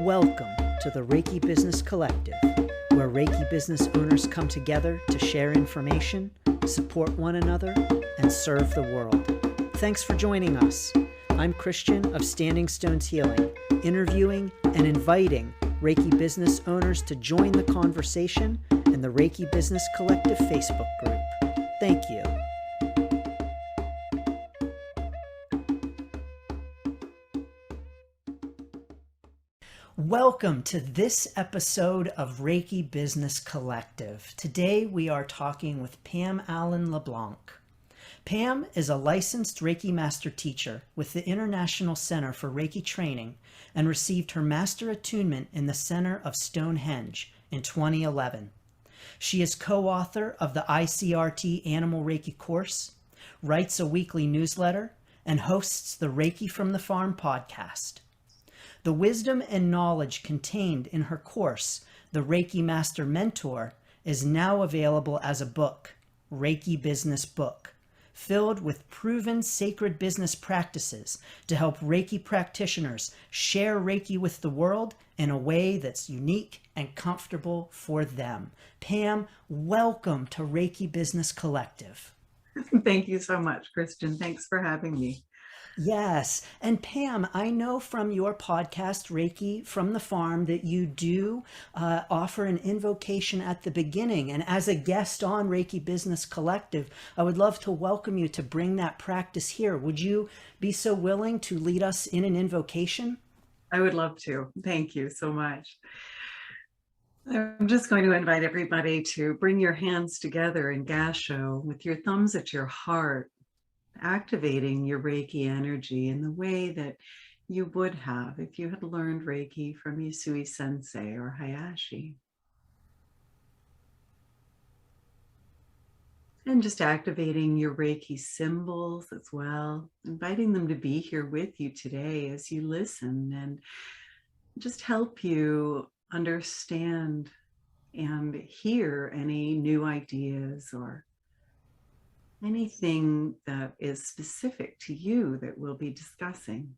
Welcome to the Reiki Business Collective, where Reiki business owners come together to share information, support one another, and serve the world. Thanks for joining us. I'm Christian of Standing Stones Healing, interviewing and inviting Reiki business owners to join the conversation in the Reiki Business Collective Facebook group. Thank you. Welcome to this episode of Reiki Business Collective. Today we are talking with Pam Allen LeBlanc. Pam is a licensed Reiki Master Teacher with the International Center for Reiki Training and received her Master Attunement in the Center of Stonehenge in 2011. She is co-author of the ICRT Animal Reiki course, writes a weekly newsletter, and hosts the Reiki from the Farm podcast. The wisdom and knowledge contained in her course, The Reiki Master Mentor, is now available as a book, Reiki Business Book, filled with proven sacred business practices to help Reiki practitioners share Reiki with the world in a way that's unique and comfortable for them. Pam, welcome to Reiki Business Collective. Thank you so much, Christian. Thanks for having me. Yes. And Pam, I know from your podcast, Reiki from the Farm, that you do offer an invocation at the beginning. And as a guest on Reiki Business Collective, I would love to welcome you to bring that practice here. Would you be so willing to lead us in an invocation? I would love to. Thank you so much. I'm just going to invite everybody to bring your hands together in Gasho with your thumbs at your heart, activating your Reiki energy in the way that you would have if you had learned Reiki from Yusui Sensei or Hayashi. And just activating your Reiki symbols as well, inviting them to be here with you today as you listen and just help you understand and hear any new ideas or anything that is specific to you that we'll be discussing.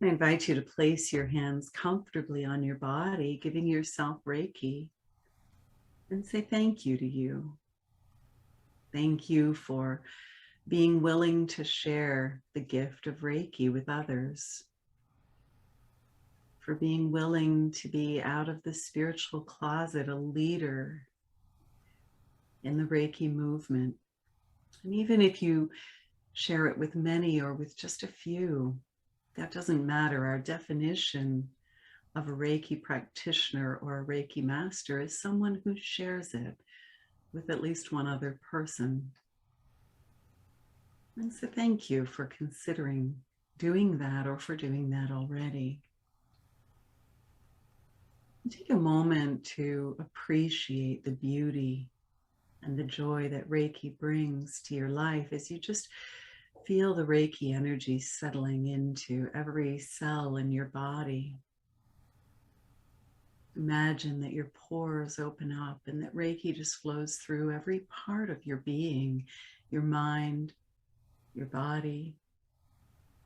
I invite you to place your hands comfortably on your body, giving yourself Reiki, and say thank you to you. Thank you for being willing to share the gift of Reiki with others, for being willing to be out of the spiritual closet, a leader in the Reiki movement. And even if you share it with many or with just a few, that doesn't matter. Our definition of a Reiki practitioner or a Reiki master is someone who shares it with at least one other person. And so thank you for considering doing that or for doing that already. Take a moment to appreciate the beauty and the joy that Reiki brings to your life as you just feel the Reiki energy settling into every cell in your body. Imagine that your pores open up and that Reiki just flows through every part of your being, your mind, your body,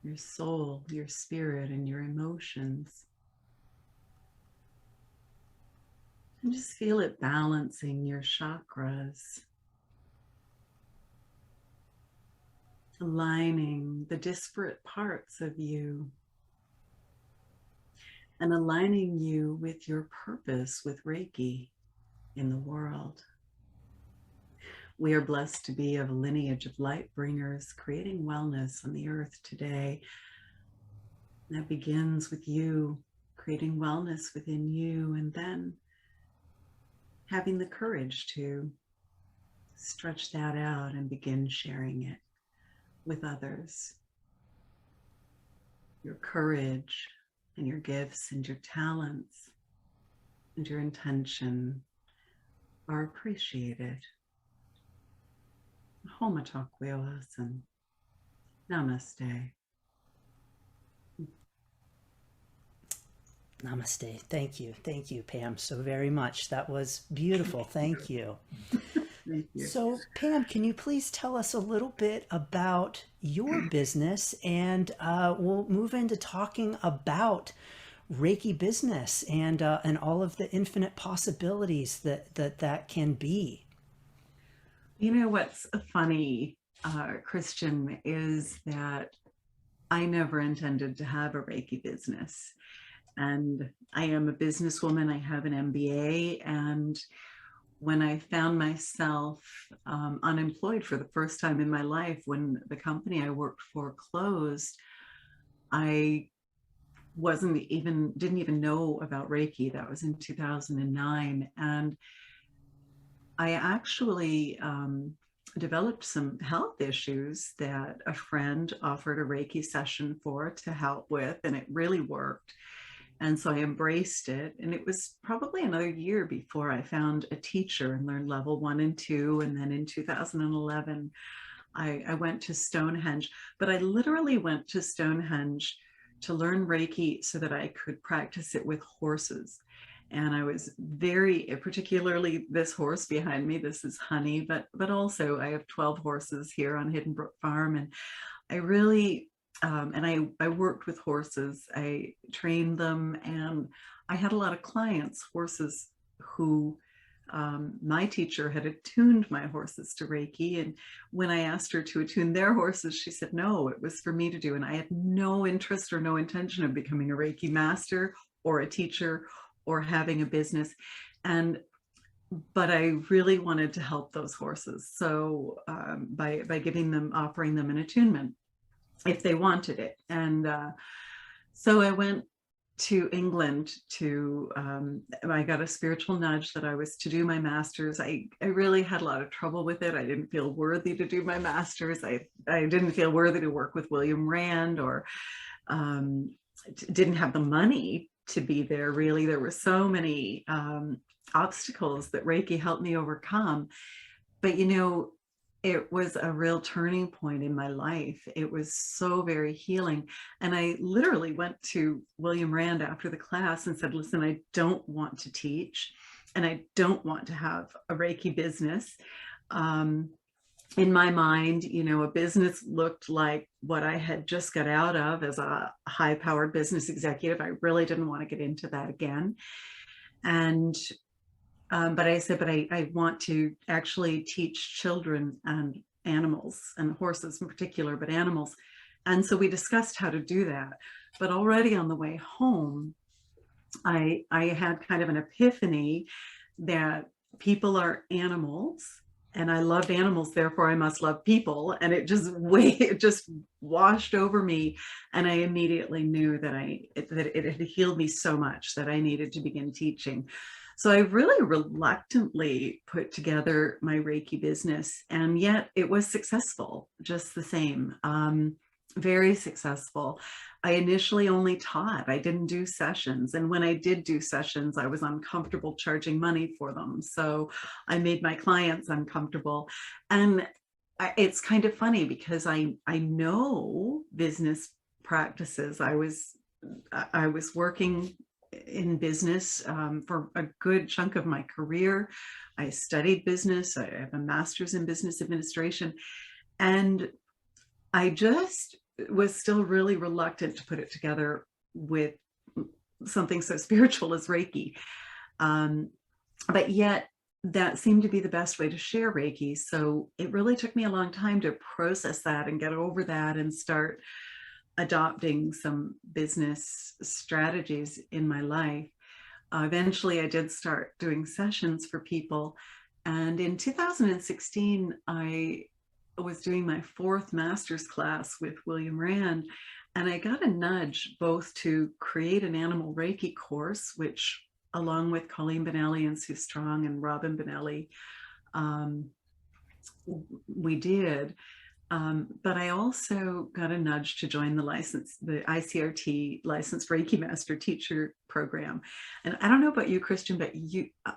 your soul, your spirit, and your emotions. And just feel it balancing your chakras, aligning the disparate parts of you, and aligning you with your purpose with Reiki in the world. We are blessed to be of a lineage of light bringers, creating wellness on the earth today. That begins with you, creating wellness within you, and then having the courage to stretch that out and begin sharing it with others. Your courage and your gifts and your talents and your intention are appreciated. Homa Takweo-asan. Namaste. Namaste. Thank you. Thank you, Pam, so very much. That was beautiful. Thank you. Thank you. So, Pam, can you please tell us a little bit about your business, and we'll move into talking about Reiki business and all of the infinite possibilities that can be. You know what's funny, Christian, is that I never intended to have a Reiki business. And I am a businesswoman. I have an MBA. And when I found myself unemployed for the first time in my life, when the company I worked for closed, I didn't even know about Reiki. That was in 2009. And I actually developed some health issues that a friend offered a Reiki session for to help with, and it really worked. And so I embraced it. And it was probably another year before I found a teacher and learned level 1 and 2. And then in 2011, I went to Stonehenge, but I literally went to Stonehenge to learn Reiki so that I could practice it with horses. And I was particularly this horse behind me, this is Honey, but also I have 12 horses here on Hidden Brook Farm. And I really, I worked with horses, I trained them, and I had a lot of clients, horses who my teacher had attuned my horses to Reiki. And when I asked her to attune their horses, she said, no, it was for me to do. And I had no interest or no intention of becoming a Reiki master or a teacher or having a business. But I really wanted to help those horses. So by offering them an attunement if they wanted it. And so I went to England I got a spiritual nudge that I was to do my master's. I really had a lot of trouble with it. I didn't feel worthy to do my master's. I didn't feel worthy to work with William Rand, or didn't have the money to be there, really. There were so many obstacles that Reiki helped me overcome. But, it was a real turning point in my life. It was so very healing. And I literally went to William Rand after the class and said, listen, I don't want to teach, and I don't want to have a Reiki business. In my mind, a business looked like what I had just got out of as a high-powered business executive. I really didn't want to get into that again. And but I said, but I want to actually teach children and animals, and horses in particular, but animals. And so we discussed how to do that. But already on the way home, I had kind of an epiphany that people are animals, and I loved animals, therefore I must love people. And it just washed over me. And I immediately knew that it had healed me so much that I needed to begin teaching. So I really reluctantly put together my Reiki business, and yet it was successful just the same. Very successful. I initially only taught. I didn't do sessions. And when I did do sessions, I was uncomfortable charging money for them. So I made my clients uncomfortable. And it's kind of funny because I know business practices. I was working in business for a good chunk of my career. I studied business. I have a master's in business administration. And I just was still really reluctant to put it together with something so spiritual as Reiki. But yet that seemed to be the best way to share Reiki. So it really took me a long time to process that and get over that and start adopting some business strategies in my life. Eventually, I did start doing sessions for people. And in 2016, I was doing my 4th master's class with William Rand, and I got a nudge both to create an animal Reiki course, which, along with Colleen Benelli and Sue Strong and Robin Benelli, we did. But I also got a nudge to join the ICRT licensed Reiki Master Teacher program. And I don't know about you, Christian, but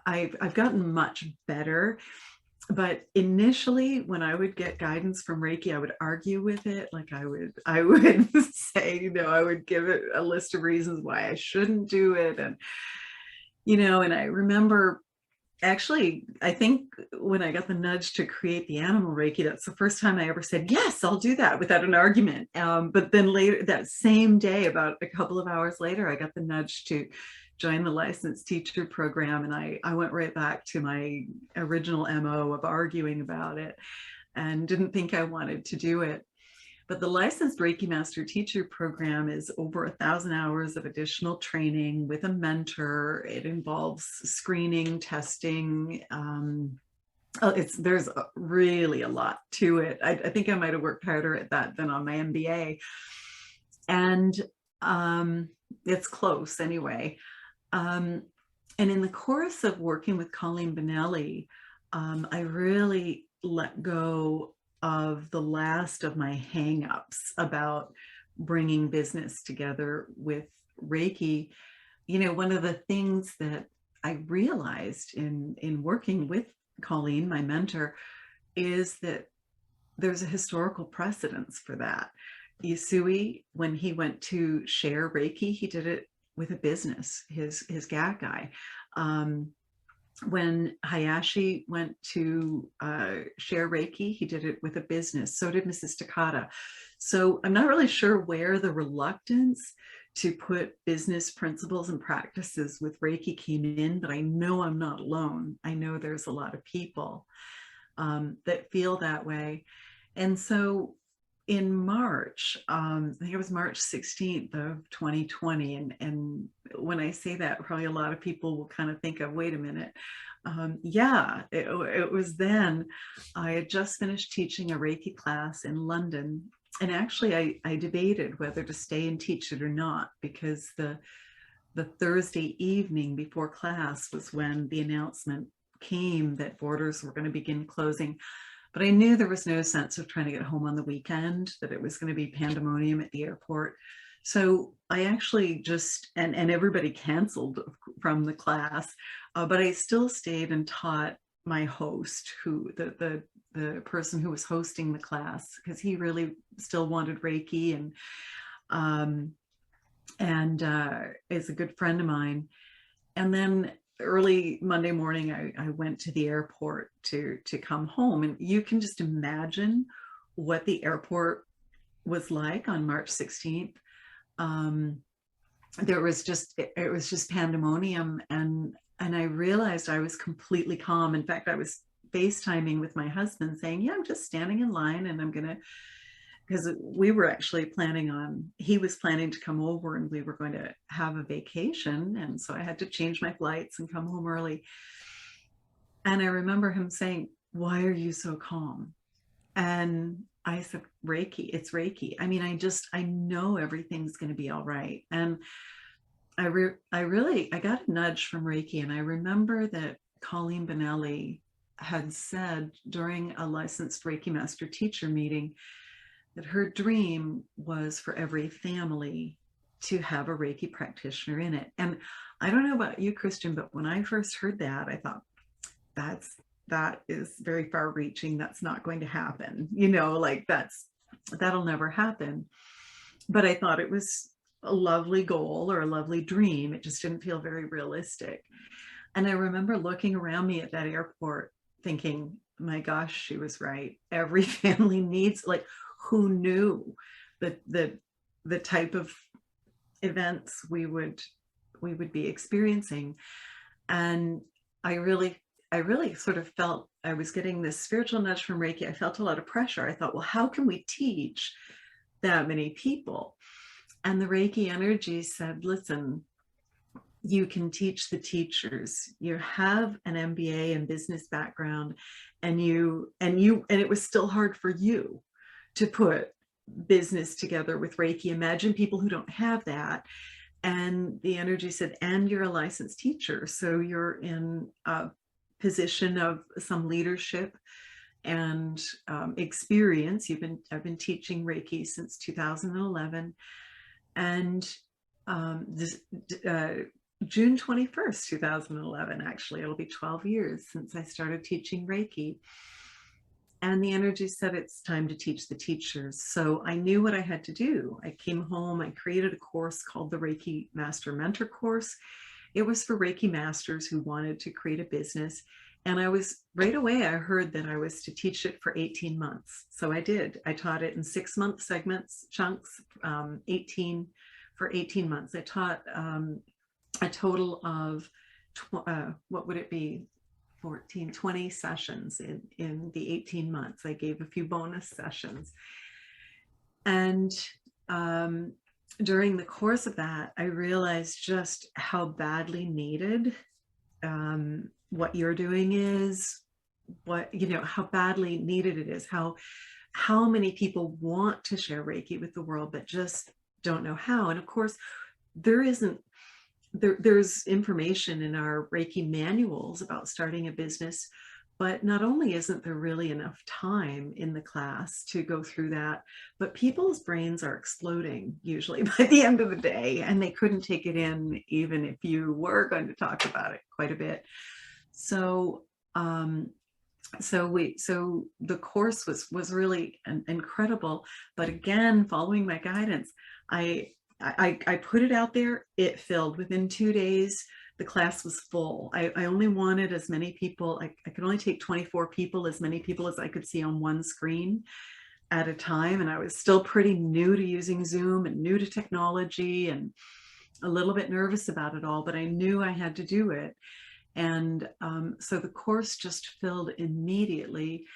I've gotten much better. But initially, when I would get guidance from Reiki, I would argue with it. Like I would say, I would give it a list of reasons why I shouldn't do it. And, and I remember Actually, I think when I got the nudge to create the animal Reiki, that's the first time I ever said, yes, I'll do that without an argument. But then later that same day, about a couple of hours later, I got the nudge to join the licensed teacher program. And I went right back to my original MO of arguing about it and didn't think I wanted to do it. But the licensed Reiki Master Teacher program is over 1,000 hours of additional training with a mentor. It involves screening, testing. There's really a lot to it. I think I might have worked harder at that than on my MBA. And it's close anyway. And in the course of working with Colleen Benelli, I really let go of the last of my hang-ups about bringing business together with Reiki. You know, one of the things that I realized in working with Colleen, my mentor, is that there's a historical precedence for that. Yusui, when he went to share Reiki, he did it with a business, his gakai. When Hayashi went to share Reiki, he did it with a business. So did Mrs. Takata. So I'm not really sure where the reluctance to put business principles and practices with Reiki came in, but I know I'm not alone. I know there's a lot of people that feel that way. And so in March, I think it was March 16th of 2020. And when I say that, probably a lot of people will kind of think of, wait a minute. Yeah, it was then. I had just finished teaching a Reiki class in London. And actually, I debated whether to stay and teach it or not, because the Thursday evening before class was when the announcement came that borders were going to begin closing. But I knew there was no sense of trying to get home on the weekend, that it was going to be pandemonium at the airport. So I actually just, and everybody canceled from the class, but I still stayed and taught my host, who the person who was hosting the class, because he really still wanted Reiki and is a good friend of mine. And then early Monday morning, I went to the airport to come home. And you can just imagine what the airport was like on March 16th. It was just pandemonium. And I realized I was completely calm. In fact, I was FaceTiming with my husband saying, yeah, I'm just standing in line and I'm going to, because we were actually he was planning to come over and we were going to have a vacation. And so I had to change my flights and come home early. And I remember him saying, why are you so calm? And I said, Reiki, it's Reiki. I mean, I know everything's going to be all right. And I got a nudge from Reiki. And I remember that Colleen Benelli had said during a licensed Reiki Master Teacher meeting that her dream was for every family to have a Reiki practitioner in it. And I don't know about you, Christian, but when I first heard that, I thought, that is very far reaching. That's not going to happen. You know, like that'll never happen. But I thought it was a lovely goal or a lovely dream. It just didn't feel very realistic. And I remember looking around me at that airport thinking, my gosh, she was right. Every family needs, like, who knew the type of events we would be experiencing. And I really sort of felt I was getting this spiritual nudge from Reiki. I felt a lot of pressure. I thought, well, how can we teach that many people? And the Reiki energy said, listen, you can teach the teachers. You have an MBA and business background, and it was still hard for you to put business together with Reiki. Imagine people who don't have that. And the energy said, and you're a licensed teacher. So you're in a position of some leadership and experience. I've been teaching Reiki since 2011. And June 21st, 2011, actually, it'll be 12 years since I started teaching Reiki. And the energy said it's time to teach the teachers. So I knew what I had to do. I came home, I created a course called the Reiki Master Mentor course. it was for Reiki masters who wanted to create a business. And right away, I heard that I was to teach it for 18 months. So I did. I taught it in 6-month segments, chunks, 18 for 18 months. I taught a total of, what would it be? 14, 20 sessions in the 18 months. I gave a few bonus sessions. And during the course of that, I realized just how badly needed what you're doing is, how badly needed it is, how many people want to share Reiki with the world, but just don't know how. And of course, there's information in our Reiki manuals about starting a business, but not only isn't there really enough time in the class to go through that, but people's brains are exploding usually by the end of the day, and they couldn't take it in even if you were going to talk about it quite a bit. So the course was really incredible. But again, following my guidance, I put it out there. It filled within 2 days. The class was full. I only wanted as many people. I could only take 24 people, as many people as I could see on one screen at a time. And I was still pretty new to using Zoom and new to technology and a little bit nervous about it all, but I knew I had to do it. And so the course just filled immediately.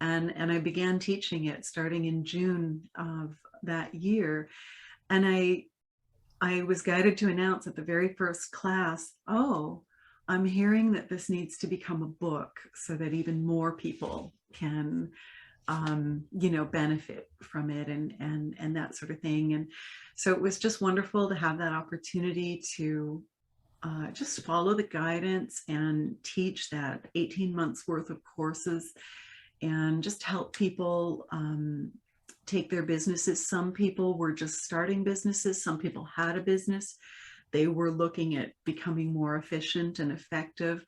And I began teaching it starting in June of that year. And I was guided to announce at the very first class, oh, I'm hearing that this needs to become a book so that even more people can, benefit from it and that sort of thing. And so it was just wonderful to have that opportunity to just follow the guidance and teach that 18 months worth of courses and just help people take their businesses. Some people were just starting businesses. Some people had a business. They were looking at becoming more efficient and effective.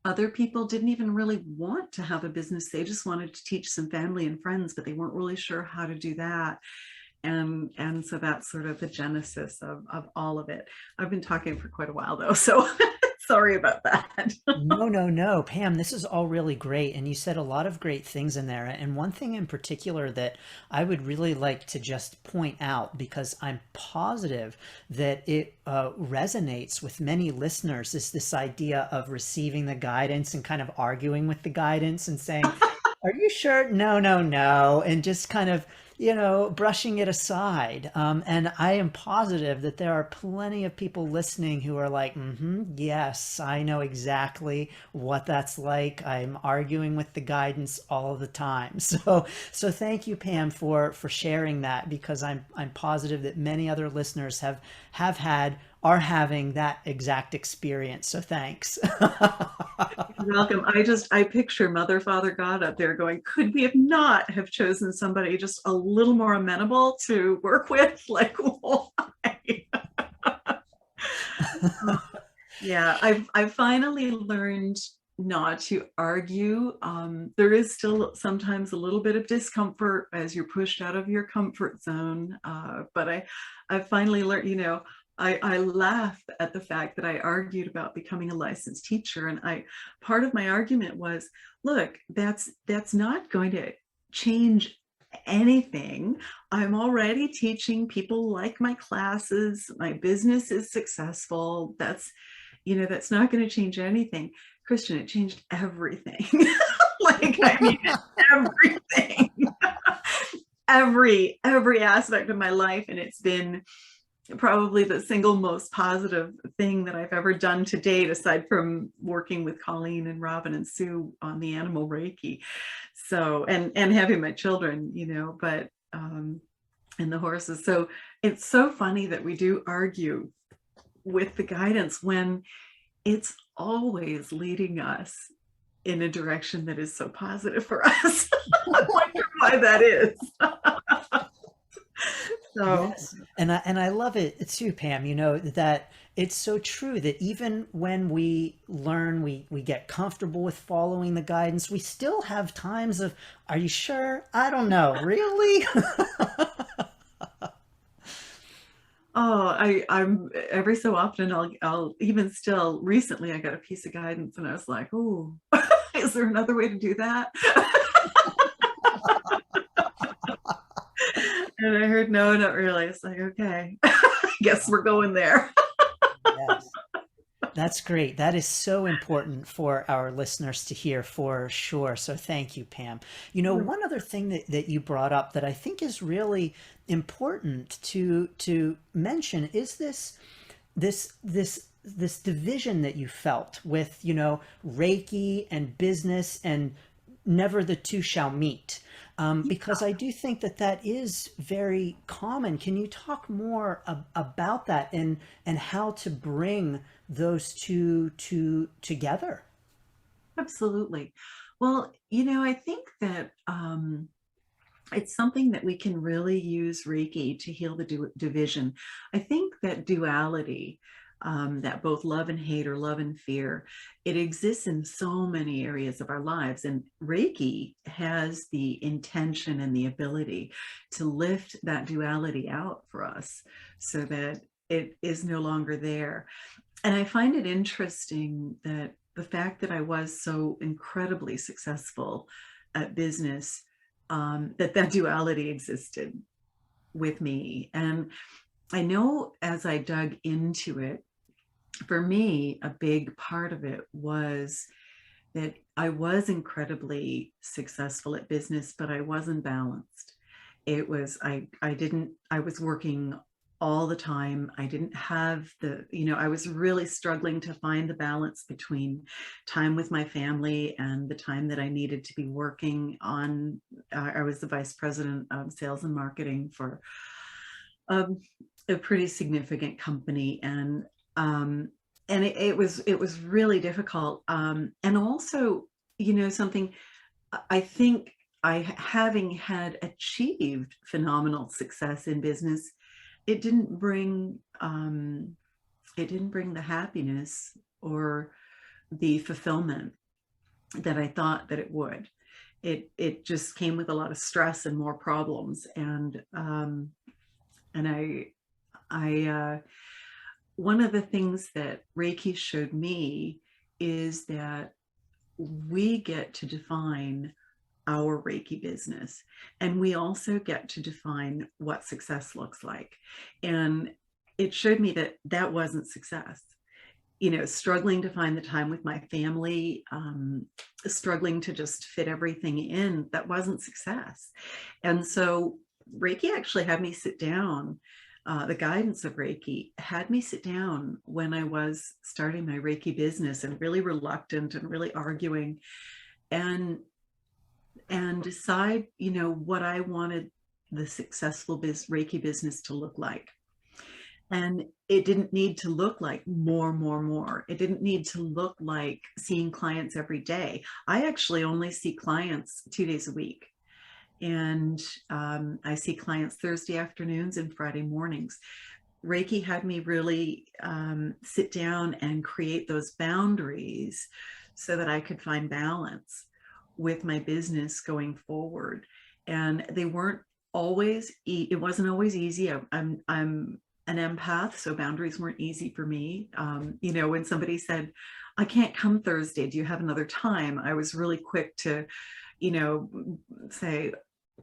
Other people didn't even really want to have a business. They just wanted to teach some family and friends, but they weren't really sure how to do that. And so that's sort of the genesis of all of it. I've been talking for quite a while though, so sorry about that. No, Pam, this is all really great. And you said a lot of great things in there. And one thing in particular that I would really like to just point out, because I'm positive that it resonates with many listeners, is this idea of receiving the guidance and kind of arguing with the guidance and saying, are you sure? No. And just kind of, brushing it aside. And I am positive that there are plenty of people listening who are like, yes, I know exactly what that's like. I'm arguing with the guidance all the time. So thank you, Pam, for sharing that, because I'm positive that many other listeners have are having that exact experience. So thanks. You're welcome. I picture Mother, Father, God up there going, could we not have chosen somebody just a little more amenable to work with? Like, why? Yeah, I've finally learned not to argue. There is still sometimes a little bit of discomfort as you're pushed out of your comfort zone. But I've finally learned, I laugh at the fact that I argued about becoming a licensed teacher. And part of my argument was, look, that's not going to change anything. I'm already teaching. People like my classes. My business is successful. That's not going to change anything. Christian, it changed everything. Everything. every aspect of my life. And it's been probably the single most positive thing that I've ever done to date, aside from working with Colleen and Robin and Sue on the animal Reiki. So, and having my children, but, and the horses. So it's so funny that we do argue with the guidance when it's always leading us in a direction that is so positive for us. I wonder why that is. So. Yes. And I love it too, Pam, that it's so true that even when we learn, we get comfortable with following the guidance, we still have times of, are you sure? I don't know. Really? Oh, I'm every so often I'll even still recently I got a piece of guidance and I was like, oh, is there another way to do that? And I heard no, not really. It's like, okay, I guess we're going there. Yes. That's great. That is so important for our listeners to hear for sure. So thank you, Pam. You know, one other thing that you brought up that I think is really important to mention is this division that you felt with, you know, Reiki and business, and never the two shall meet. Because I do think that that is very common. Can you talk more about that and how to bring those two together? Absolutely. Well, I think that it's something that we can really use Reiki to heal the division. I think that duality, that both love and hate or love and fear, it exists in so many areas of our lives. And Reiki has the intention and the ability to lift that duality out for us so that it is no longer there. And I find it interesting that the fact that I was so incredibly successful at business, that duality existed with me. And I know as I dug into it, for me, a big part of it was that I was incredibly successful at business, but I wasn't balanced. It was, I was working all the time. I didn't have I was really struggling to find the balance between time with my family and the time that I needed to be working on. I was the vice president of sales and marketing for um, a pretty significant company. And it was really difficult. And also, something I think having had achieved phenomenal success in business, it didn't bring the happiness or the fulfillment that I thought that it would. It just came with a lot of stress and more problems. And I one of the things that Reiki showed me is that we get to define our Reiki business. And we also get to define what success looks like. And it showed me that that wasn't success. Struggling to find the time with my family, struggling to just fit everything in, that wasn't success. And so Reiki actually had me sit down. The guidance of Reiki had me sit down when I was starting my Reiki business and really reluctant and really arguing, and decide, what I wanted the successful Reiki business to look like. And it didn't need to look like more. It didn't need to look like seeing clients every day. I actually only see clients 2 days a week. And I see clients Thursday afternoons and Friday mornings. Reiki had me really sit down and create those boundaries so that I could find balance with my business going forward. And they weren't always, it wasn't always easy. I'm an empath, so boundaries weren't easy for me. When somebody said, I can't come Thursday, do you have another time? I was really quick to, say,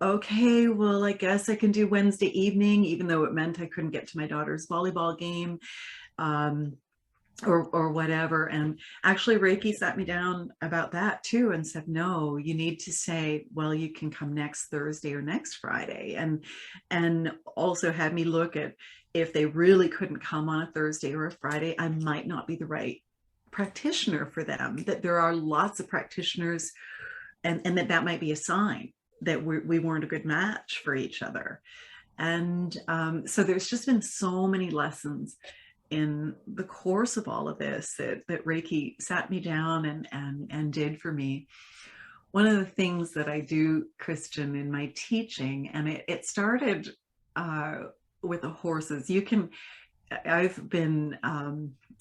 okay, well, I guess I can do Wednesday evening, even though it meant I couldn't get to my daughter's volleyball game. Or whatever. And actually Reiki sat me down about that too and said, no, you need to say, well, you can come next Thursday or next Friday. And also had me look at, if they really couldn't come on a Thursday or a Friday, I might not be the right practitioner for them, that there are lots of practitioners, and that might be a sign that we weren't a good match for each other. And so there's just been so many lessons in the course of all of this that Reiki sat me down and did for me. One of the things that I do, Christian, in my teaching, and it started with the horses. I've been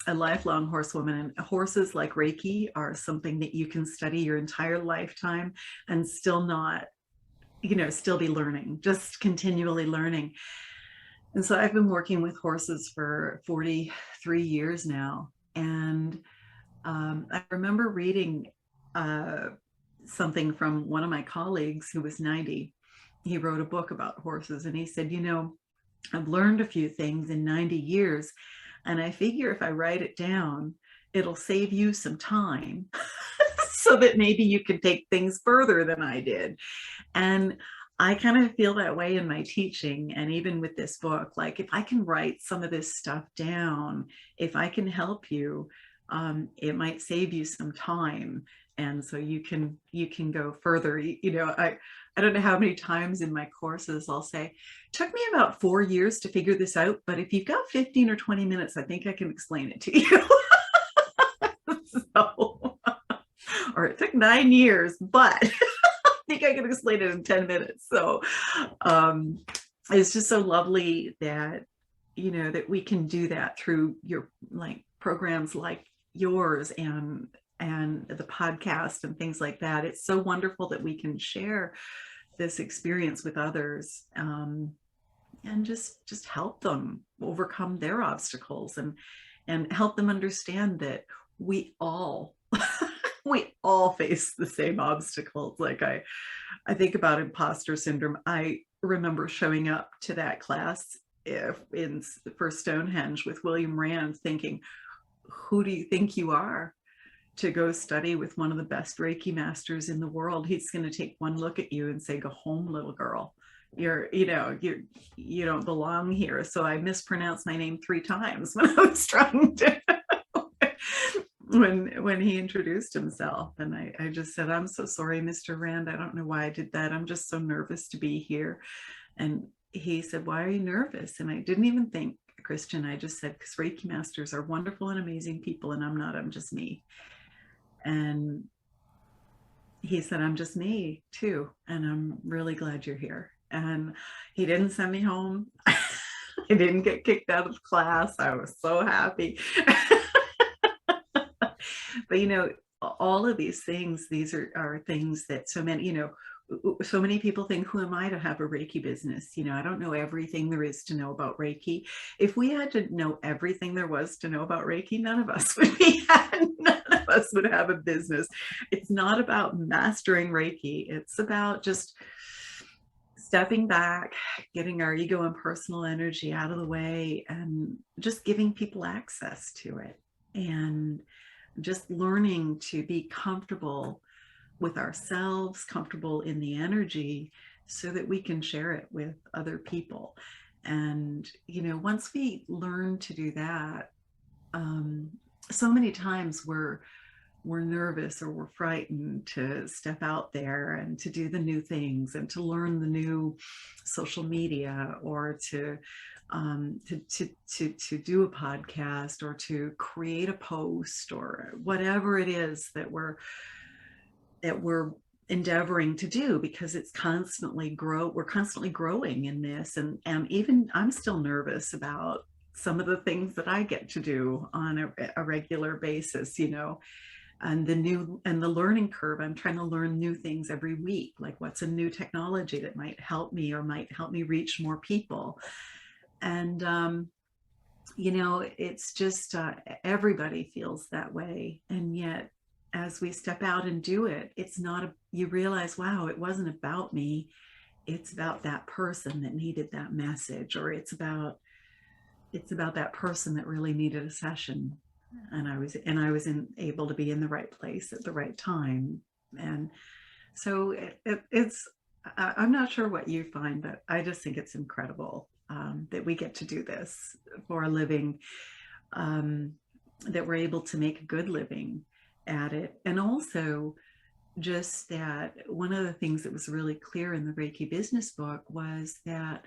a lifelong horsewoman, and horses, like Reiki, are something that you can study your entire lifetime and still not, still be learning, just continually learning. And so I've been working with horses for 43 years now. And I remember reading something from one of my colleagues who was 90. He wrote a book about horses, and he said, I've learned a few things in 90 years, and I figure if I write it down, it'll save you some time so that maybe you can take things further than I did. And I kind of feel that way in my teaching. And even with this book, like if I can write some of this stuff down, if I can help you, it might save you some time. And so you can go further. I don't know how many times in my courses I'll say, it took me about 4 years to figure this out, but if you've got 15 or 20 minutes, I think I can explain it to you. So, or it took 9 years, but I think I can explain it in 10 minutes. So it's just so lovely that, that we can do that through your programs like yours and the podcast and things like that. It's so wonderful that we can share this experience with others, and just help them overcome their obstacles and help them understand that we all we all face the same obstacles. Like I think about imposter syndrome. I remember showing up to that class for Stonehenge with William Rand thinking, who do you think you are to go study with one of the best Reiki masters in the world? He's going to take one look at you and say, go home, little girl. You don't belong here. So I mispronounced my name 3 times when I was trying to when he introduced himself. And I just said, I'm so sorry, Mr. Rand. I don't know why I did that. I'm just so nervous to be here. And he said, why are you nervous? And I didn't even think, Christian. I just said, because Reiki masters are wonderful and amazing people, and I'm not. I'm just me. And he said, I'm just me too. And I'm really glad you're here. And he didn't send me home. I didn't get kicked out of class. I was so happy. But all of these things, these are things that so many people think, who am I to have a Reiki business? I don't know everything there is to know about Reiki. If we had to know everything there was to know about Reiki, none of us would have a business. It's not about mastering Reiki. It's about just stepping back, getting our ego and personal energy out of the way, and just giving people access to it, and just learning to be comfortable with ourselves, comfortable in the energy, so that we can share it with other people. And once we learn to do that, so many times we're nervous or we're frightened to step out there and to do the new things and to learn the new social media, or to do a podcast, or to create a post, or whatever it is that we're endeavoring to do, because it's we're constantly growing in this. And even I'm still nervous about some of the things that I get to do on a regular basis, and the learning curve. I'm trying to learn new things every week, like what's a new technology that might help me reach more people. And it's just everybody feels that way. And yet, as we step out and do it, it's not you realize, wow, it wasn't about me. It's about that person that needed that message, or it's about that person that really needed a session. And I was able to be in the right place at the right time. And so I'm not sure what you find, but I just think it's incredible that we get to do this for a living, that we're able to make a good living at it. And also, just that one of the things that was really clear in the Reiki business book was that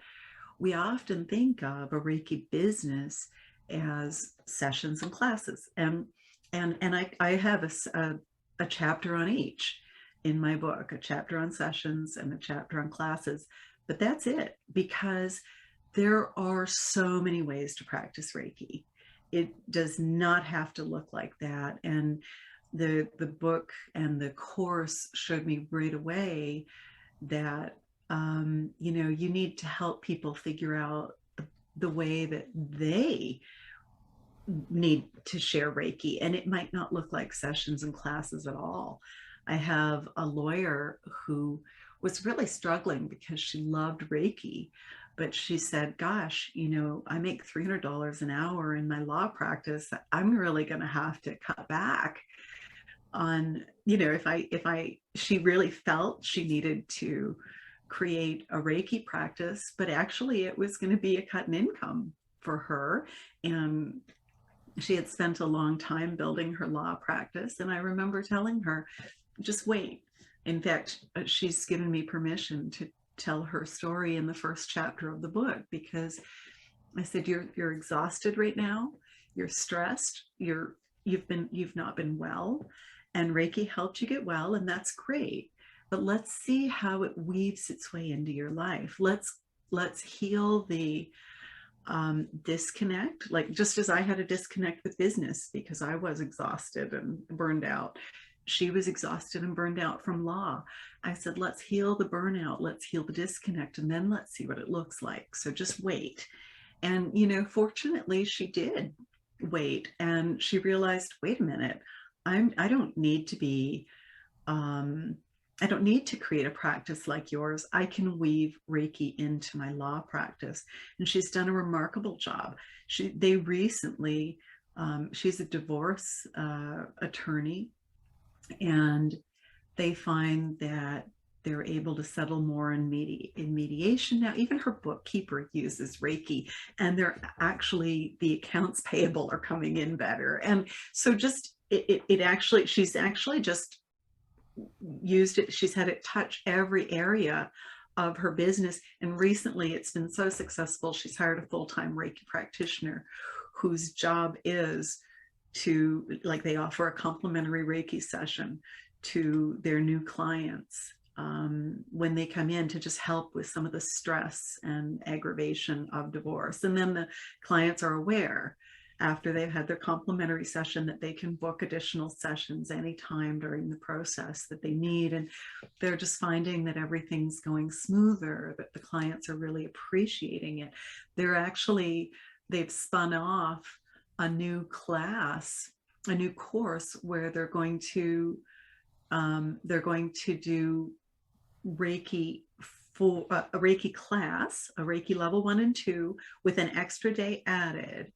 we often think of a Reiki business as sessions and classes, and I have a chapter on each in my book, a chapter on sessions and a chapter on classes. But that's it, because there are so many ways to practice Reiki. It does not have to look like that. And the book and the course showed me right away that you need to help people figure out the way that they need to share Reiki, and it might not look like sessions and classes at all. I have a lawyer who was really struggling because she loved Reiki, but she said, gosh, I make $300 an hour in my law practice. I'm really going to have to cut back on, she really felt she needed to create a Reiki practice, but actually it was going to be a cut in income for her. And she had spent a long time building her law practice. And I remember telling her, just wait. In fact, she's given me permission to tell her story in the first chapter of the book, because I said, you're exhausted right now. You're stressed. You've not been well, and Reiki helped you get well. And that's great. But let's see how it weaves its way into your life. Let's heal the disconnect, like just as I had a disconnect with business because I was exhausted and burned out. She was exhausted and burned out from law. I said, let's heal the burnout, let's heal the disconnect, and then let's see what it looks like. So just wait. And, fortunately, she did wait, and she realized, wait a minute, I don't need to be I don't need to create a practice like yours. I can weave Reiki into my law practice. And she's done a remarkable job. They recently, she's a divorce attorney, and they find that they're able to settle more in mediation now. Even her bookkeeper uses Reiki, and the accounts payable are coming in better. And so she's actually just used it. She's had it touch every area of her business. And recently it's been so successful, she's hired a full-time Reiki practitioner whose job is to, like, they offer a complimentary Reiki session to their new clients when they come in, to just help with some of the stress and aggravation of divorce. And then the clients are aware after they've had their complimentary session that they can book additional sessions anytime during the process that they need. And they're just finding that everything's going smoother, that the clients are really appreciating it. They've spun off a new class, a new course where they're going to do Reiki for a Reiki class, a Reiki level 1 and 2, with an extra day added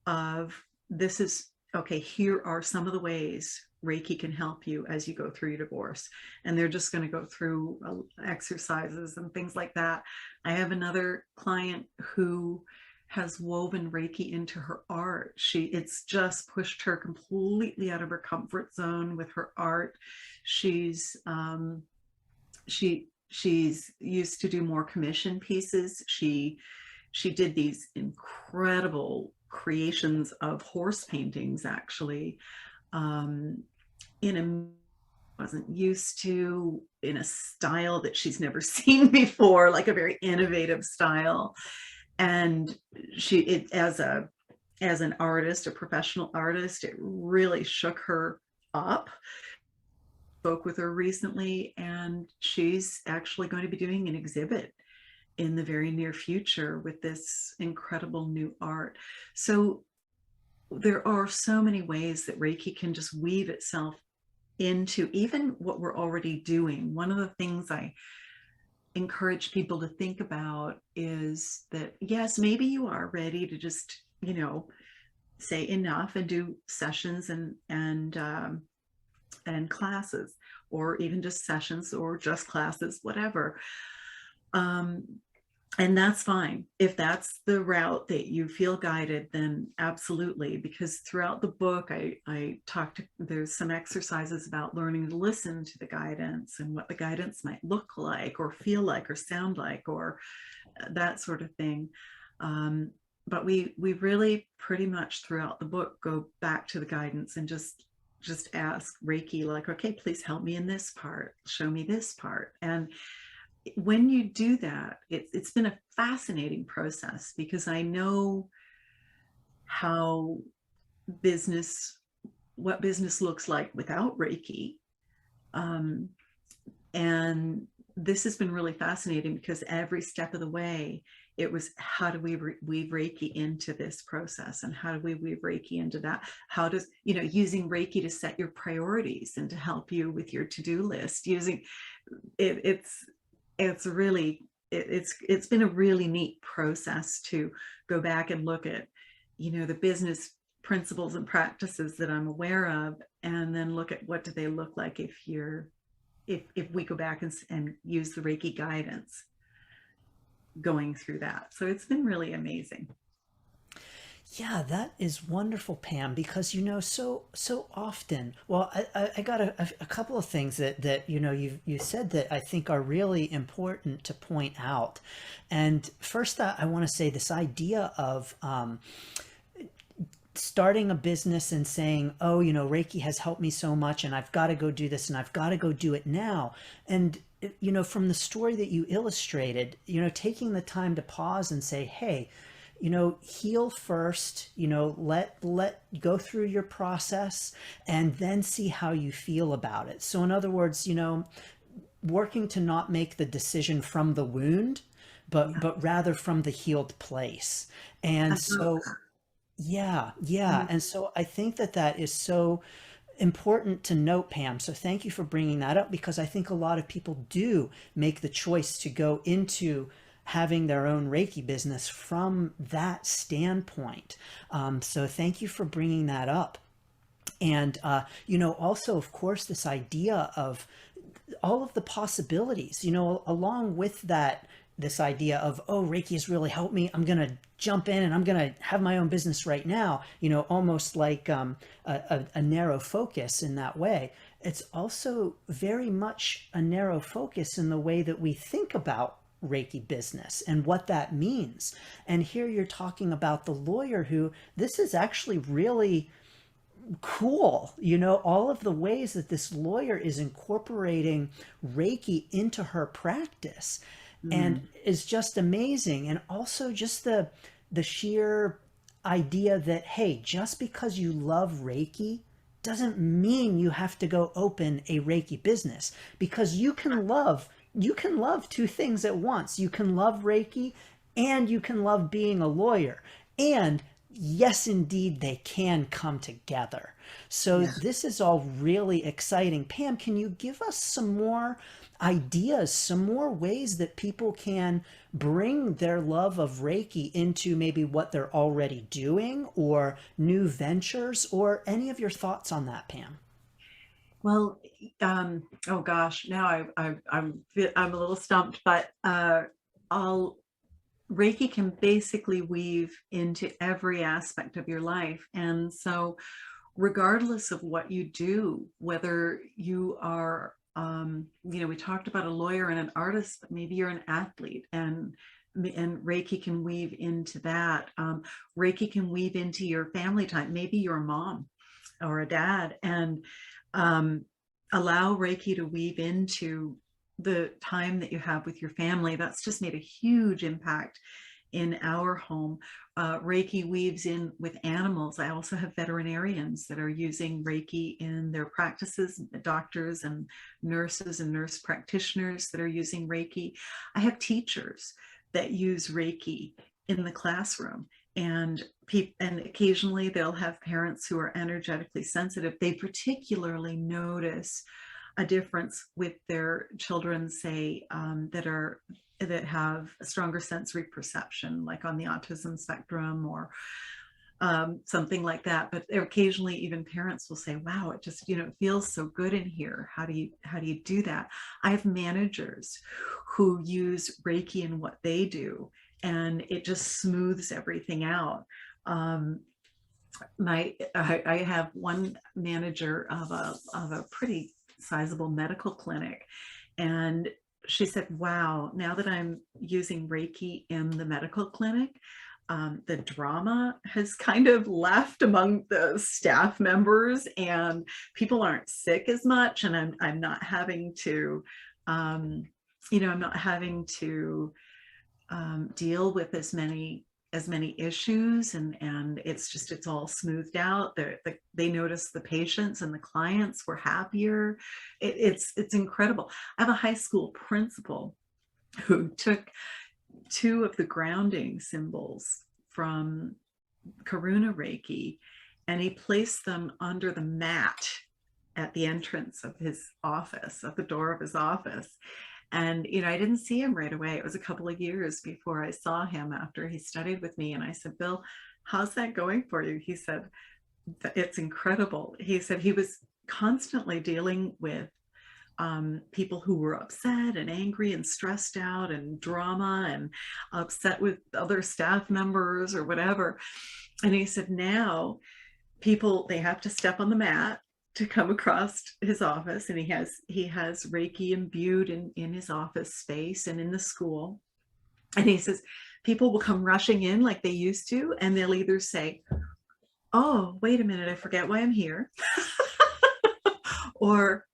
of, this is, okay, here are some of the ways Reiki can help you as you go through your divorce. And they're just going to go through exercises and things like that. I have another client who has woven Reiki into her art. It's just pushed her completely out of her comfort zone with her art. She's used to do more commission pieces. She did these incredible creations of horse paintings, actually, wasn't used to, in a style that she's never seen before, like a very innovative style. And as an artist, a professional artist, it really shook her up. Spoke with her recently, and she's actually going to be doing an exhibit in the very near future with this incredible new art. So there are so many ways that Reiki can just weave itself into even what we're already doing. One of the things I encourage people to think about is that, yes, maybe you are ready to just, say enough and do sessions and classes, or even just sessions or just classes, whatever. And that's fine. If that's the route that you feel guided, then absolutely. Because throughout the book, there's some exercises about learning to listen to the guidance and what the guidance might look like or feel like or sound like, or that sort of thing. But we really pretty much throughout the book go back to the guidance and just ask Reiki, like, okay, please help me in this part, show me this part. And when you do that, it's been a fascinating process, because I know what business looks like without Reiki. And this has been really fascinating because every step of the way, it was how do we weave Reiki into this process, and how do we weave Reiki into that? How does, using Reiki to set your priorities and to help you with your to-do list, using it, it's really, it's been a really neat process to go back and look at, the business principles and practices that I'm aware of, and then look at what do they look like if we go back and use the Reiki guidance going through that. So it's been really amazing. Yeah, that is wonderful, Pam, because so often. Well, I got a couple of things that you said that I think are really important to point out. And first, I want to say this idea of starting a business and saying, oh, Reiki has helped me so much and I've got to go do this and I've got to go do it now. And, from the story that you illustrated, taking the time to pause and say, hey, heal first, let go through your process and then see how you feel about it. So in other words, working to not make the decision from the wound, Yeah. but rather from the healed place. I And love so, yeah, yeah. that. And so I think that is so important to note, Pam. So thank you for bringing that up, because I think a lot of people do make the choice to go into having their own Reiki business from that standpoint. So thank you for bringing that up. And, also, of course, this idea of all of the possibilities, along with that, this idea of, oh, Reiki has really helped me. I'm going to jump in and I'm going to have my own business right now, almost like a narrow focus in that way. It's also very much a narrow focus in the way that we think about Reiki business and what that means. And here you're talking about the lawyer who, this is actually really cool, all of the ways that this lawyer is incorporating Reiki into her practice, and Mm. is just amazing. And also just the sheer idea that, hey, just because you love Reiki doesn't mean you have to go open a Reiki business, because you can love two things at once. You can love Reiki and you can love being a lawyer. And yes, indeed, they can come together. So Yeah. this is all really exciting. Pam, can you give us some more ideas, some more ways that people can bring their love of Reiki into maybe what they're already doing or new ventures, or any of your thoughts on that, Pam? Well, oh gosh, now I'm a little stumped, but I'll Reiki can basically weave into every aspect of your life. And so, regardless of what you do, whether you are, we talked about a lawyer and an artist, but maybe you're an athlete, and Reiki can weave into that. Reiki can weave into your family time. Maybe you're a mom or a dad, and um, allow Reiki to weave into the time that you have with your family. That's just made a huge impact in our home. Reiki weaves in with animals. I also have veterinarians that are using Reiki in their practices, doctors and nurse practitioners that are using Reiki. I have teachers that use Reiki in the classroom, and occasionally they'll have parents who are energetically sensitive. They particularly notice a difference with their children, say, that have a stronger sensory perception, like on the autism spectrum or something like that. But occasionally, even parents will say, "Wow, it just it feels so good in here. How do you do that?" I have managers who use Reiki in what they do, and it just smooths everything out. I have one manager of a pretty sizable medical clinic, and she said, wow, now that I'm using Reiki in the medical clinic, the drama has kind of left among the staff members, and people aren't sick as much, and I'm not having to I'm not having to deal with as many as many issues, and it's all smoothed out. They notice the patients and the clients were happier. It's incredible. I have a high school principal who took 2 of the grounding symbols from Karuna Reiki, and he placed them under the mat at the entrance of his office, at the door of his office. And, I didn't see him right away. It was a couple of years before I saw him after he studied with me. And I said, Bill, how's that going for you? He said, it's incredible. He said he was constantly dealing with people who were upset and angry and stressed out and drama and upset with other staff members or whatever. And he said, now people, they have to step on the mat to come across his office, and he has Reiki imbued in his office space and in the school. And he says people will come rushing in like they used to, and they'll either say, oh, wait a minute, I forget why I'm here. Or,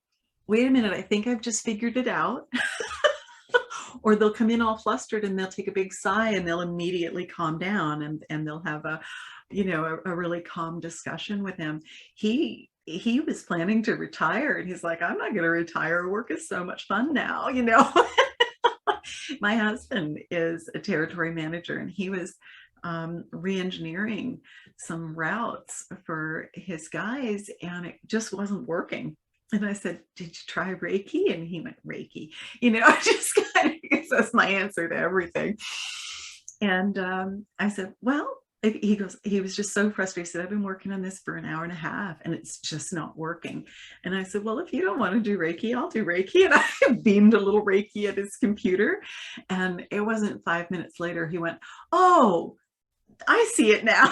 wait a minute, I think I've just figured it out. Or they'll come in all flustered and they'll take a big sigh and they'll immediately calm down, and they'll have a really calm discussion with him. He was planning to retire, and he's like, I'm not going to retire. Work is so much fun now, My husband is a territory manager, and he was re-engineering some routes for his guys, and it just wasn't working. And I said, did you try Reiki? And he went, Reiki, just kind of, that's my answer to everything. And I said, well, he was just so frustrated. He said, I've been working on this for an hour and a half and it's just not working. And I said, well, if you don't want to do Reiki, I'll do Reiki. And I beamed a little Reiki at his computer. And it wasn't 5 minutes later, he went, oh, I see it now.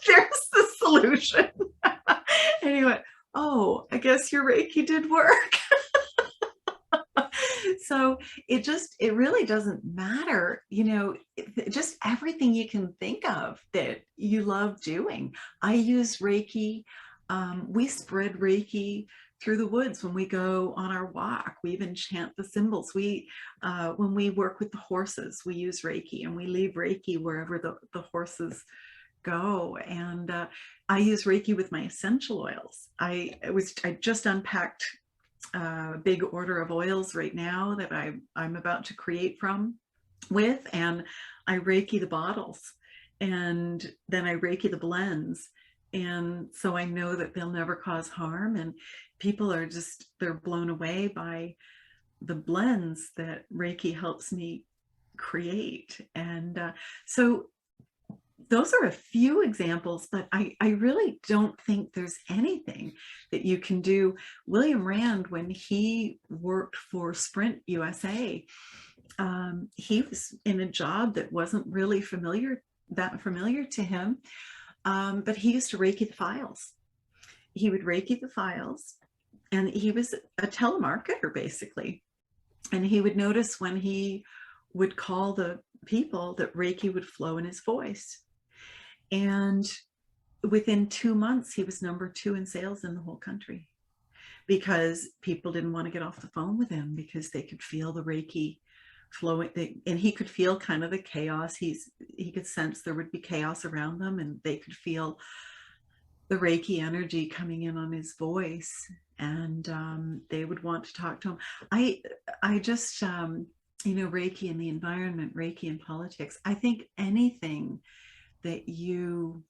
There's the solution. And he went, oh, I guess your Reiki did work. So it really doesn't matter, just everything you can think of that you love doing. I use Reiki. We spread Reiki through the woods when we go on our walk. We even chant the symbols. When we work with the horses, we use Reiki, and we leave Reiki wherever the horses go. And I use Reiki with my essential oils. I just unpacked a big order of oils right now that I'm about to create with, and I Reiki the bottles, and then I Reiki the blends. And so I know that they'll never cause harm, and people are they're blown away by the blends that Reiki helps me create. And so those are a few examples, but I really don't think there's anything that you can do. William Rand, when he worked for Sprint USA, he was in a job that wasn't really familiar to him, but he used to Reiki the files. He would Reiki the files, and he was a telemarketer basically. And he would notice when he would call the people that Reiki would flow in his voice. And within 2 months, he was number 2 in sales in the whole country, because people didn't want to get off the phone with him because they could feel the Reiki flowing, and he could feel kind of the chaos. He could sense there would be chaos around them, and they could feel the Reiki energy coming in on his voice, and they would want to talk to him. I just, Reiki in the environment, Reiki in politics. I think anything that you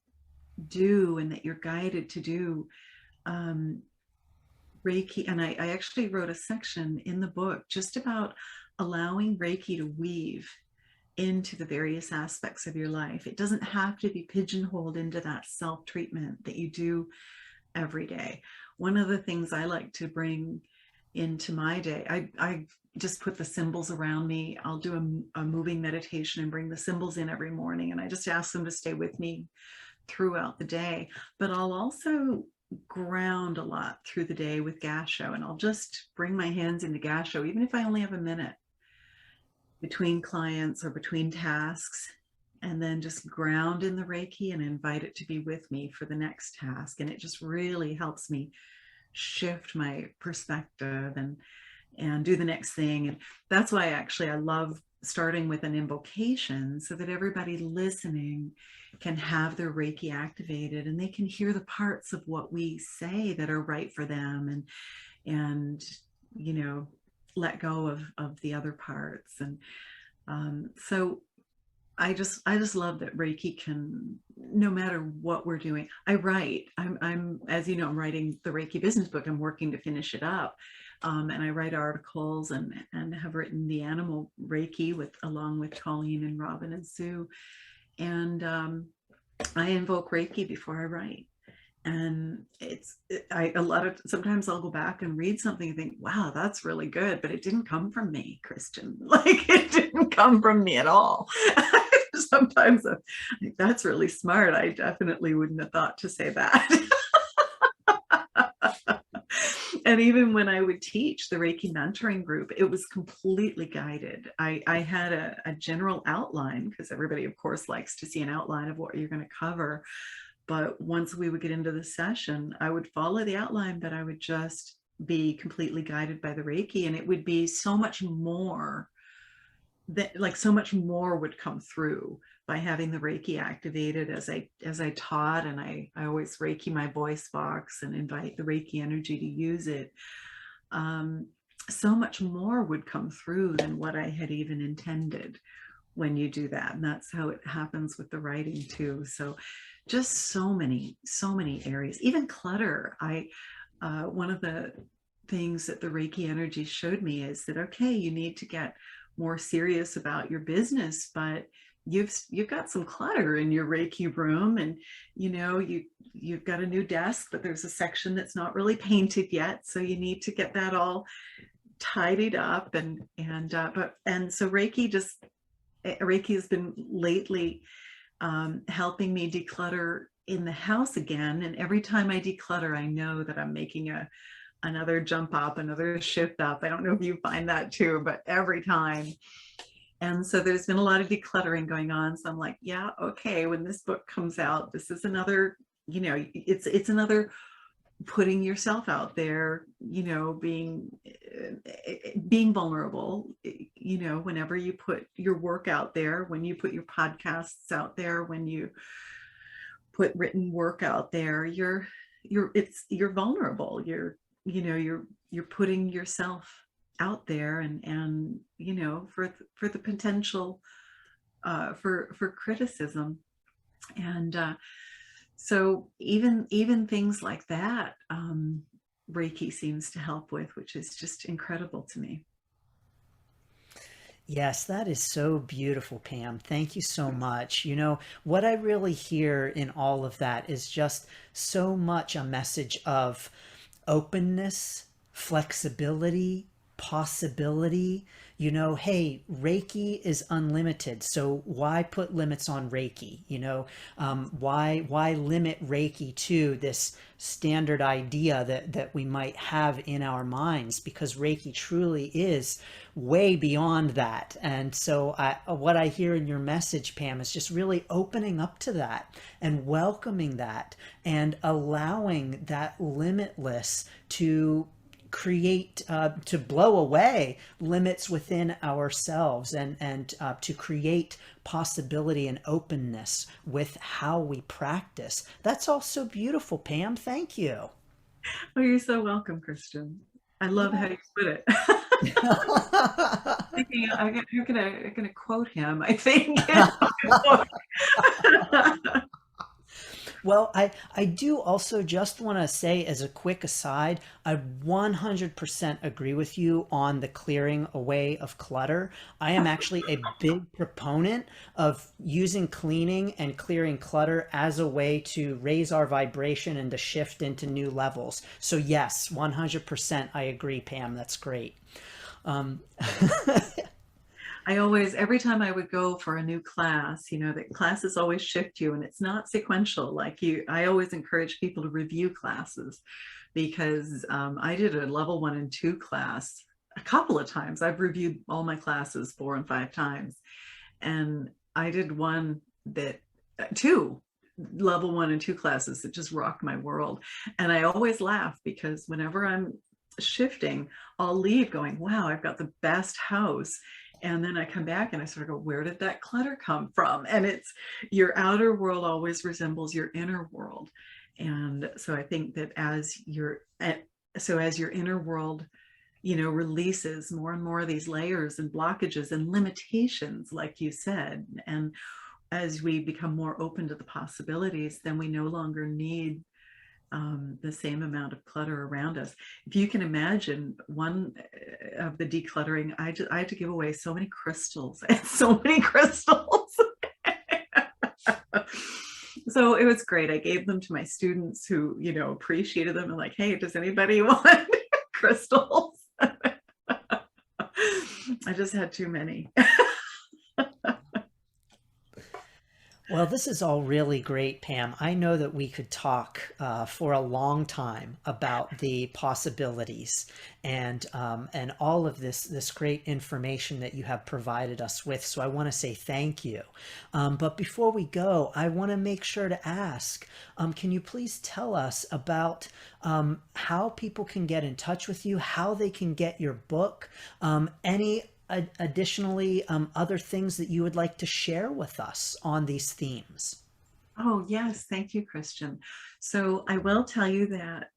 do and that you're guided to do, Reiki, and I actually wrote a section in the book just about allowing Reiki to weave into the various aspects of your life. It doesn't have to be pigeonholed into that self-treatment that you do every day. One of the things I like to bring into my day, I just put the symbols around me. I'll do a moving meditation and bring the symbols in every morning, and I just ask them to stay with me throughout the day. But I'll also ground a lot through the day with Gasho, and I'll just bring my hands into Gasho, even if I only have a minute between clients or between tasks, and then just ground in the Reiki and invite it to be with me for the next task. And it just really helps me shift my perspective and do the next thing. And that's why actually I love starting with an invocation so that everybody listening can have their Reiki activated and they can hear the parts of what we say that are right for them, and you know, let go of the other parts. And so I just love that Reiki can, no matter what we're doing. I write. I'm as you know, I'm writing the Reiki business book. I'm working to finish it up, and I write articles and have written the Animal Reiki along with Colleen and Robin and Sue, and I invoke Reiki before I write. And sometimes I'll go back and read something and think, wow, that's really good, but it didn't come from me, Christian. Like, it didn't come from me at all. Sometimes I think that's really smart. I definitely wouldn't have thought to say that. And even when I would teach the Reiki mentoring group, it was completely guided. I had a general outline, because everybody, of course, likes to see an outline of what you're going to cover. But once we would get into the session, I would follow the outline, but I would just be completely guided by the Reiki. And it would be so much more that, like, so much more would come through by having the Reiki activated as I taught. And I always Reiki my voice box and invite the Reiki energy to use it. So much more would come through than what I had even intended when you do that. And that's how it happens with the writing too. So just so many areas, even clutter. One of the things that the Reiki energy showed me is that, okay, you need to get more serious about your business, but you've got some clutter in your Reiki room, and you know, you've got a new desk, but there's a section that's not really painted yet, so you need to get that all tidied up. And so Reiki has been lately helping me declutter in the house again. And every time I declutter, I know that I'm making another jump up, another shift up. I don't know if you find that too, but every time. And so there's been a lot of decluttering going on. So I'm like, yeah, okay, when this book comes out, this is another, you know, it's another putting yourself out there, you know, being vulnerable, you know, whenever you put your work out there, when you put your podcasts out there, when you put written work out there, you're vulnerable. You're putting yourself out there, and you know, for the potential for criticism. And so even things like that, Reiki seems to help with, which is just incredible to me. Yes, that is so beautiful, Pam. Thank you so much. You know, what I really hear in all of that is just so much a message of openness, flexibility, possibility. You know, hey, Reiki is unlimited, so why put limits on Reiki? You know, why limit Reiki to this standard idea that we might have in our minds? Because Reiki truly is way beyond that. And so what I hear in your message, Pam, is just really opening up to that and welcoming that and allowing that limitless to create, to blow away limits within ourselves, and to create possibility and openness with how we practice. That's all so beautiful, Pam. Thank you. Oh, you're so welcome, Christian. I love how you put it. Thinking, I'm gonna quote him, I think. Well, I do also just want to say, as a quick aside, I 100% agree with you on the clearing away of clutter. I am actually a big proponent of using cleaning and clearing clutter as a way to raise our vibration and to shift into new levels. So yes, 100% I agree, Pam. That's great. Every time I would go for a new class, you know, that classes always shift you, and it's not sequential. Like I always encourage people to review classes, because I did a level 1 and 2 class a couple of times. I've reviewed all my classes 4 and 5 times. And I did two level 1 and 2 classes that just rocked my world. And I always laugh, because whenever I'm shifting, I'll leave going, wow, I've got the best house. And then I come back and I sort of go, where did that clutter come from? And it's your outer world always resembles your inner world. And so I think that as your inner world, releases more and more of these layers and blockages and limitations, like you said, and as we become more open to the possibilities, then we no longer need the same amount of clutter around us. If you can imagine one of the decluttering, I had to give away so many crystals. I had so many crystals. So it was great. I gave them to my students who, appreciated them and like, hey, does anybody want crystals? I just had too many. Well, this is all really great, Pam. I know that we could talk for a long time about the possibilities and all of this great information that you have provided us with. So I want to say thank you. But before we go, I want to make sure to ask, can you please tell us about how people can get in touch with you, how they can get your book, additionally, other things that you would like to share with us on these themes? Oh, yes. Thank you, Christian. So I will tell you that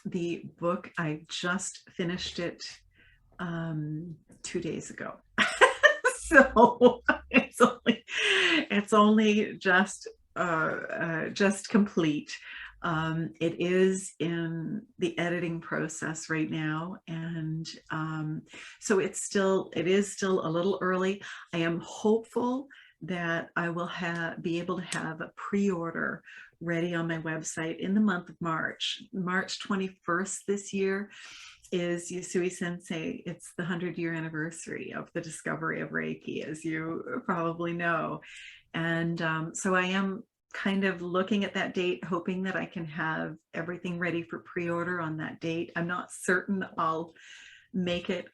the book, I just finished it 2 days ago. So it's only just complete. It is in the editing process right now. And so it is still a little early. I am hopeful that I will be able to have a pre-order ready on my website in the month of March. March 21st this year is Yusui Sensei. It's the 100-year anniversary of the discovery of Reiki, as you probably know. And so I am kind of looking at that date, hoping that I can have everything ready for pre-order on that date. I'm not certain I'll make it,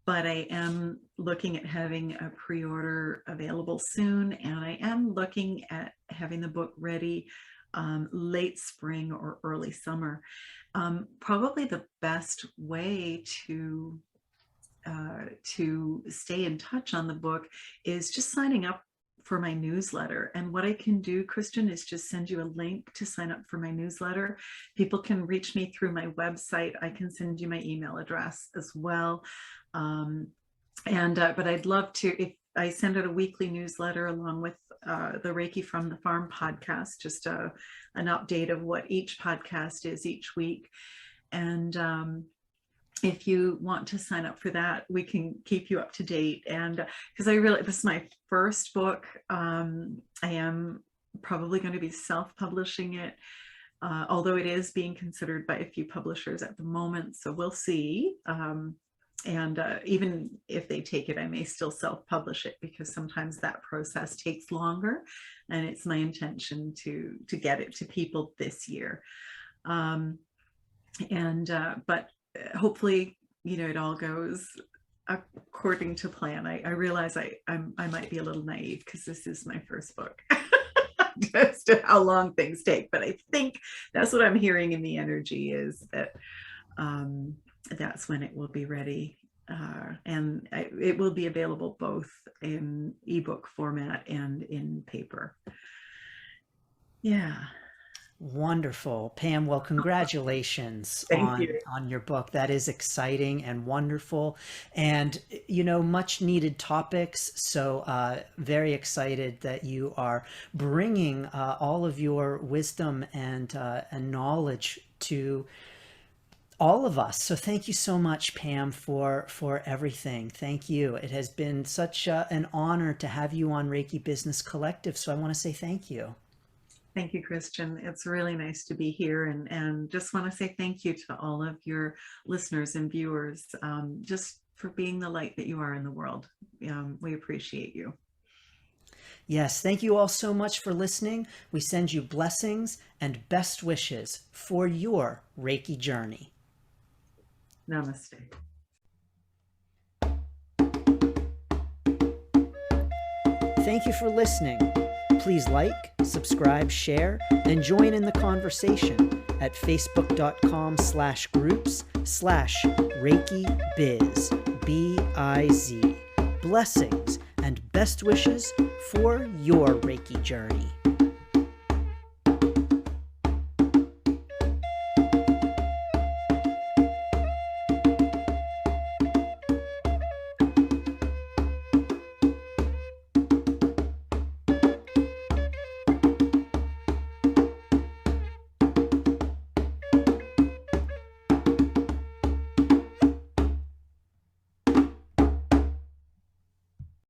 but I am looking at having a pre-order available soon. And I am looking at having the book ready late spring or early summer. Probably the best way to stay in touch on the book is just signing up for my newsletter. And what I can do, Christian, is just send you a link to sign up for my newsletter. People can reach me through my website. I can send you my email address as well. But I'd love to, if I send out a weekly newsletter along with the Reiki from the Farm podcast, just an update of what each podcast is each week. And if you want to sign up for that, we can keep you up to date. And because this is my first book, I am probably going to be self-publishing it, although it is being considered by a few publishers at the moment. So we'll see. Even if they take it, I may still self-publish it because sometimes that process takes longer. And it's my intention to get it to people this year. But hopefully, it all goes according to plan. I realize I might be a little naive because this is my first book as to how long things take. But I think that's what I'm hearing in the energy is that that's when it will be ready. And it will be available both in ebook format and in paper. Yeah. Wonderful. Pam, well, congratulations on your book. That is exciting and wonderful and, much needed topics. So very excited that you are bringing all of your wisdom and knowledge to all of us. So thank you so much, Pam, for everything. Thank you. It has been such an honor to have you on Reiki Business Collective. So I want to say thank you. Thank you, Christian. It's really nice to be here and just want to say thank you to all of your listeners and viewers, just for being the light that you are in the world. We appreciate you. Yes, thank you all so much for listening. We send you blessings and best wishes for your Reiki journey. Namaste. Thank you for listening. Please like, subscribe, share, and join in the conversation at facebook.com/groups/Reiki Biz, B-I-Z. blessings, and best wishes for your Reiki journey.